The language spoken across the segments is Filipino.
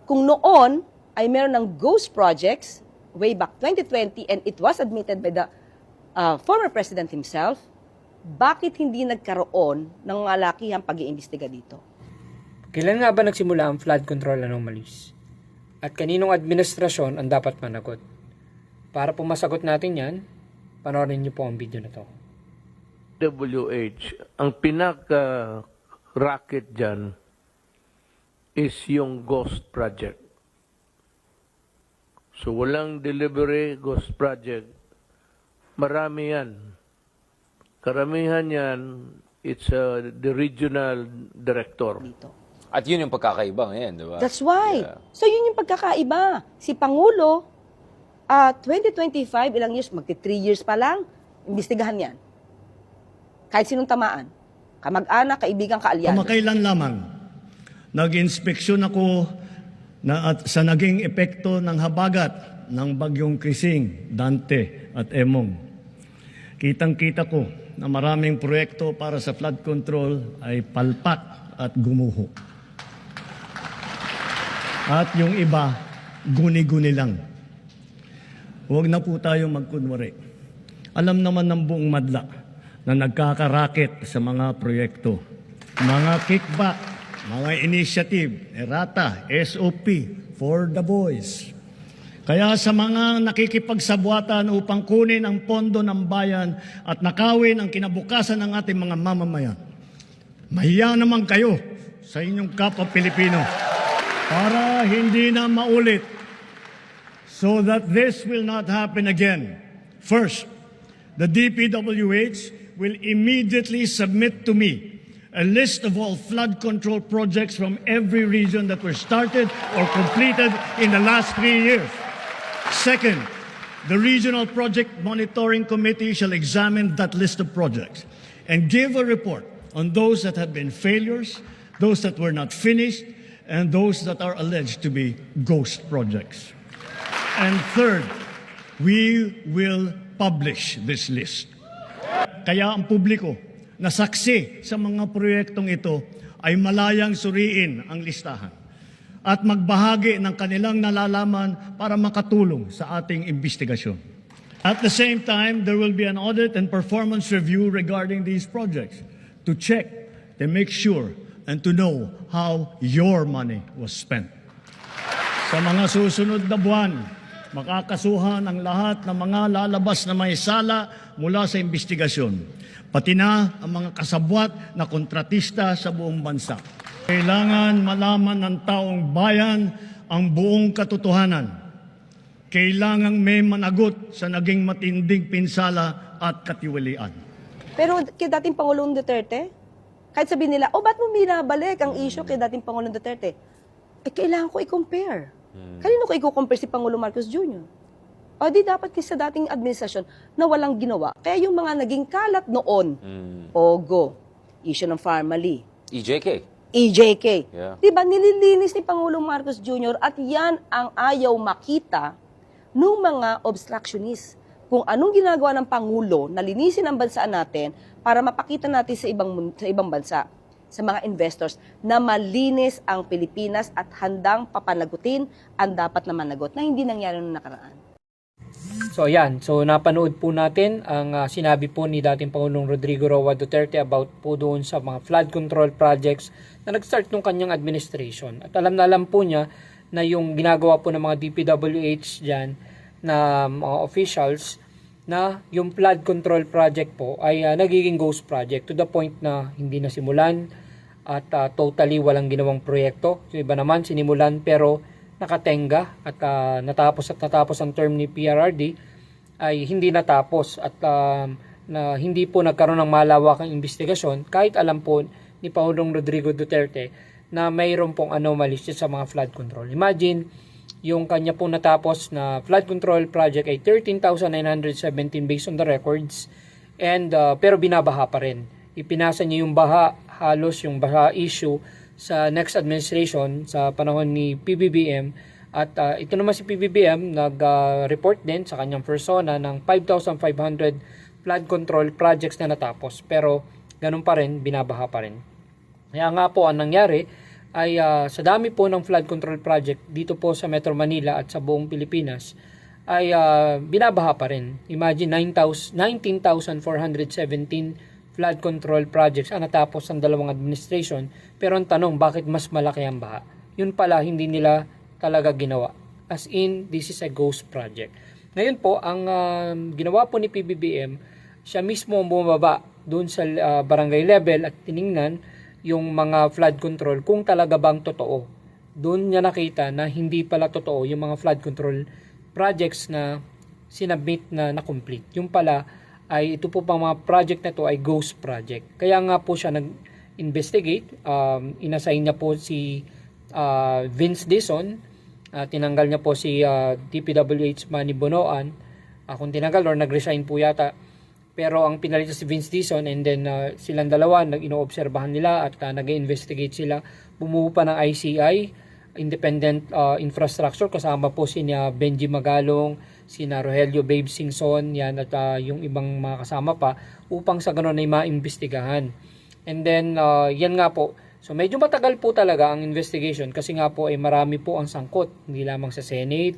kung noon ay meron ng ghost projects way back 2020 and it was admitted by the former president himself, bakit hindi nagkaroon ng malakihang pag-iimbestiga dito? Kailan nga ba nagsimula ang flood control anomalies? At kaninong administrasyon ang dapat managot? Para po masagot natin yan, panoorin niyo po ang video na to. WH, ang pinaka-racket dyan is yung ghost project. So walang delivery ghost project. Marami yan. Karamihan yan, it's the regional director. Dito. At yun yung pagkakaiba ngayon, di ba? That's why. Yeah. So yun yung pagkakaiba. Si Pangulo, 2025, ilang years, magti 3 years pa lang, imbestigahan yan. Kahit sinong tamaan. Kamag-anak, kaibigan, kaalyado. Kamakailan lamang, nag-inspeksyon ako sa naging epekto ng habagat ng bagyong Krising, Dante at Emong. Kitang-kita ko na maraming proyekto para sa flood control ay palpak at gumuho. At yung iba, guni-guni lang. Huwag na po tayo magkunwari. Alam naman ng buong madla na nagkakaraket sa mga proyekto. Mga kickback, mga initiative, errata, SOP, for the boys. Kaya sa mga nakikipagsabuatan upang kunin ang pondo ng bayan at nakawin ang kinabukasan ng ating mga mamamayan, mahiya naman kayo sa inyong kapwa Pilipino para hindi na maulit. So that this will not happen again. First, the DPWH will immediately submit to me a list of all flood control projects from every region that were started or completed in the last 3 years. Second, the Regional Project Monitoring Committee shall examine that list of projects and give a report on those that have been failures, those that were not finished, and those that are alleged to be ghost projects. And third, we will publish this list. Kaya ang publiko na saksi sa mga proyektong ito ay malayang suriin ang listahan at magbahagi ng kanilang nalalaman para makatulong sa ating investigasyon. At the same time, there will be an audit and performance review regarding these projects to check, to make sure, and to know how your money was spent. Sa mga susunod na buwan, makakasuhan ang lahat ng mga lalabas na may sala mula sa investigasyon, pati na ang mga kasabwat na kontratista sa buong bansa. Kailangan malaman ng taong bayan ang buong katotohanan. Kailangang may managot sa naging matinding pinsala at katiwalian. Pero kay dating Pangulong Duterte, kahit sabihin nila, ba't mo binabalik ang issue kay dating Pangulong Duterte? Kailangan ko i-compare. Kanino ko i-compare si Pangulong Marcos Jr.? O di dapat sa dating administrasyon na walang ginawa. Kaya yung mga naging kalat noon, POGO, issue ng Pharmaly, EJK. EJK. Yeah. Diba, nililinis ni Pangulong Marcos Jr. at yan ang ayaw makita ng mga obstructionists. Kung anong ginagawa ng Pangulo na linisin ang bansa natin para mapakita natin sa ibang bansa, sa mga investors, na malinis ang Pilipinas at handang papanagutin ang dapat na managot na hindi nangyari noong nakaraan. So ayan, so napanood po natin ang sinabi po ni dating Pangulong Rodrigo Roa Duterte about po doon sa mga flood control projects na nag-start nung kanyang administration. At alam na alam po niya na yung ginagawa po ng mga DPWH dyan na mga officials na yung flood control project po ay nagiging ghost project to the point na hindi nasimulan at totally walang ginawang proyekto. So iba naman sinimulan pero nakatenga at natapos ang term ni PRRD ay hindi natapos at na hindi po nagkaroon ng malawakang investigasyon kahit alam po ni Pangulong Rodrigo Duterte na mayroon pong anomalies sa mga flood control. Imagine yung kanya pong natapos na flood control project ay 13,917 based on the records and pero binabaha pa rin. Ipinasa niya yung baha, halos yung baha issue sa next administration sa panahon ni PBBM at ito naman si PBBM nag-report din sa kanyang persona ng 5,500 flood control projects na natapos pero ganun pa rin, binabaha pa rin. Kaya nga po ang nangyari ay sa dami po ng flood control project dito po sa Metro Manila at sa buong Pilipinas ay binabaha pa rin. Imagine 19,417 flood control projects ang natapos ng dalawang administration, pero ang tanong, bakit mas malaki ang baha? Yun pala, hindi nila talaga ginawa. As in, this is a ghost project. Ngayon po, ang ginawa po ni PBBM, siya mismo ang bumaba doon sa barangay level at tiningnan yung mga flood control kung talaga bang totoo. Doon niya nakita na hindi pala totoo yung mga flood control projects na sinabmit na na-complete. Yung pala ay ito po pang mga project na to ay ghost project. Kaya nga po siya nag-investigate. Inassign niya po si Vince Dizon. Tinanggal niya po si DPWH Manny Bonoan. Kung tinanggal or nag-resign po yata. Pero ang pinalit si Vince Dizon, and then silang dalawa inoobserbahan nila at nag-investigate sila. Bumuo pa ng ICI, Independent Infrastructure, kasama po si Benji Magalong, sina Rogelio Babe Singson, yan, at yung ibang mga kasama pa, upang sa ganun ay maimbestigahan. And then yan nga po, so medyo matagal po talaga ang investigation kasi nga po ay marami po ang sangkot, hindi lamang sa Senate,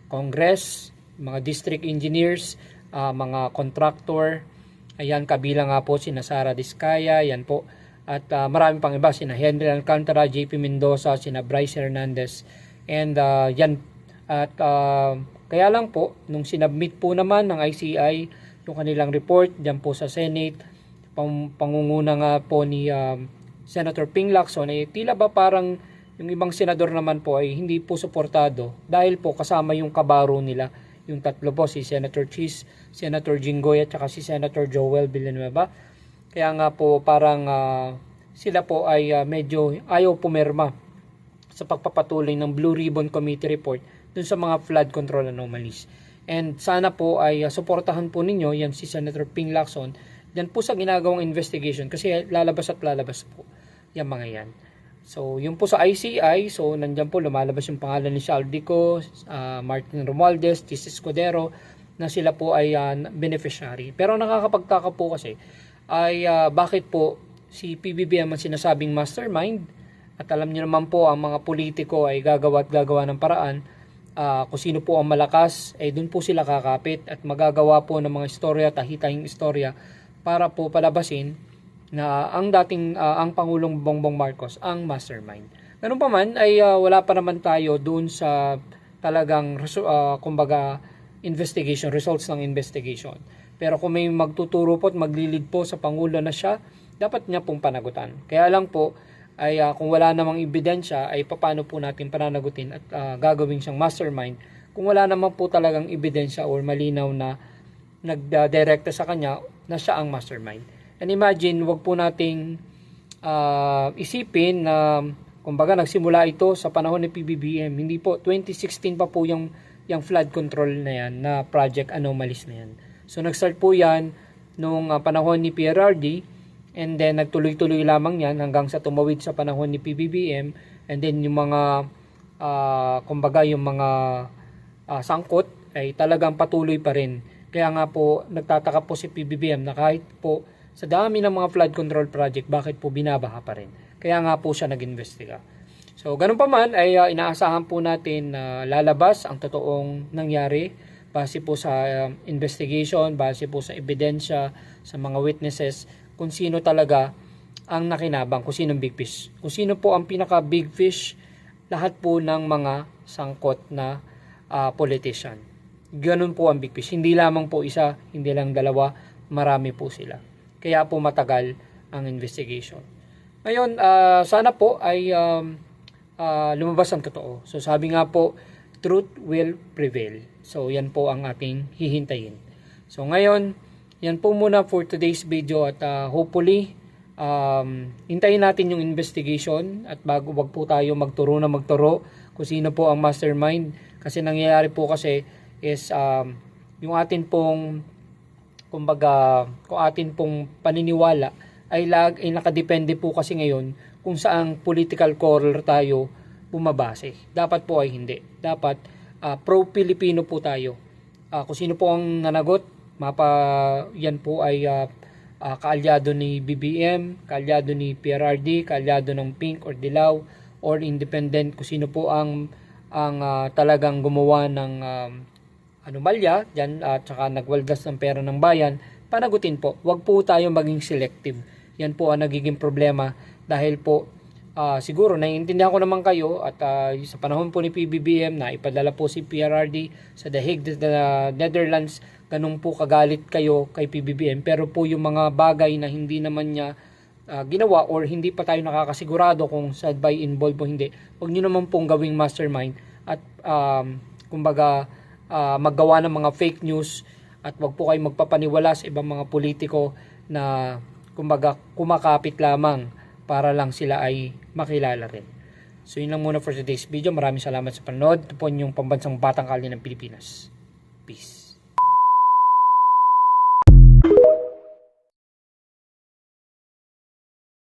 Congress, mga district engineers, mga contractor, ayan, kabilang nga po sina Sara Diskaya, yan po, at marami pang iba, sina Henry Alcantara, JP Mendoza, sina Bryce Hernandez, and yan, at kaya lang po, nung sinabmit po naman ng ICI yung kanilang report, dyan po sa Senate, pangunguna nga po ni Senator Ping Lacson, tila ba parang yung ibang senador naman po ay hindi po suportado dahil po kasama yung kabaro nila. Yung tatlo po, si Senator Cheese, Senator Jinggoy at saka si Senator Joel Villanueva. Kaya nga po parang sila po ay medyo ayaw pumirma sa pagpapatuloy ng Blue Ribbon Committee report dun sa mga flood control anomalies. And sana po ay suportahan po ninyo yan si Senator Ping Lacson dyan po sa ginagawang investigation kasi lalabas at lalabas po yung mga yan. So, yun po sa ICI, so nandyan po lumalabas yung pangalan ni Saldico, Martin Romualdez, Chis Escudero, na sila po ay beneficiary. Pero nakakapagtaka po kasi ay bakit po si PBBM ang sinasabing mastermind at alam niyo naman po ang mga politiko ay gagawa ng paraan kung sino po ang malakas ay doon po sila kakapit at magagawa po ng mga istorya, tahitahing istorya para po palabasin na ang Pangulong Bongbong Marcos ang mastermind. Ganun pa man ay wala pa naman tayo doon sa talagang kumbaga investigation, results ng investigation. Pero kung may magtuturo po at maglilid po sa Pangulo na siya, dapat niya pong panagutan. Kaya lang po ay kung wala namang ebidensya ay paano po natin pananagutin at gagawin siyang mastermind kung wala naman po talagang ebidensya or malinaw na nagdirekta sa kanya na siya ang mastermind. And imagine, wag po nating isipin na kumbaga nagsimula ito sa panahon ni PBBM. Hindi po, 2016 pa po yung flood control na yan, na project anomalies na yan. So nag-start po yan nung panahon ni PRRD and then nagtuloy-tuloy lamang yan hanggang sa tumawid sa panahon ni PBBM and then yung mga kumbaga yung mga sangkot ay talagang patuloy pa rin. Kaya nga po nagtataka po si PBBM na kahit po sa dami ng mga flood control project, bakit po binabaha pa rin? Kaya nga po siya nag-investiga. So, ganun pa man, ay inaasahan po natin na lalabas ang totoong nangyari base po sa investigation, base po sa ebidensya, sa mga witnesses, kung sino talaga ang nakinabang, kung sino ang big fish. Kung sino po ang pinaka-big fish, lahat po ng mga sangkot na politician. Ganun po ang big fish. Hindi lamang po isa, hindi lang dalawa, marami po sila. Kaya po matagal ang investigation. Ngayon, sana po ay lumabas ang totoo. So sabi nga po, truth will prevail. So yan po ang ating hihintayin. So ngayon, yan po muna for today's video at hopefully, hintayin natin yung investigation at wag po tayo magturo kung sino po ang mastermind. Kasi nangyayari po kasi is yung atin pong kumbaga, kung atin pong paniniwala ay nakadepende po kasi ngayon kung saang political color tayo bumabase. Dapat po ay hindi. Dapat pro-Pilipino po tayo. Kung sino po ang nanagot, yan po ay kaalyado ni BBM, kaalyado ni PRRD, kaalyado ng Pink or Dilaw, o or independent, kung sino po ang talagang gumawa ng anomalya dyan at saka nagwaldas ng pera ng bayan, panagutin po. Huwag po tayo maging selective. Yan po ang nagiging problema dahil po siguro naiintindihan ko naman kayo at sa panahon po ni PBBM na ipadala po si PRRD sa The Hague, Netherlands, ganun po kagalit kayo kay PBBM, pero po yung mga bagay na hindi naman niya ginawa or hindi pa tayo nakakasigurado kung saan ba involved o hindi, huwag nyo naman pong gawing mastermind at kumbaga maggawa ng mga fake news at wag po kayo magpapaniwala sa ibang mga politiko na kumbaga kumakapit lamang para lang sila ay makilala rin. So yun lang muna for today's video. Maraming salamat sa panonood. Ito po yung Pambansang Batang Kalye ng Pilipinas. Peace.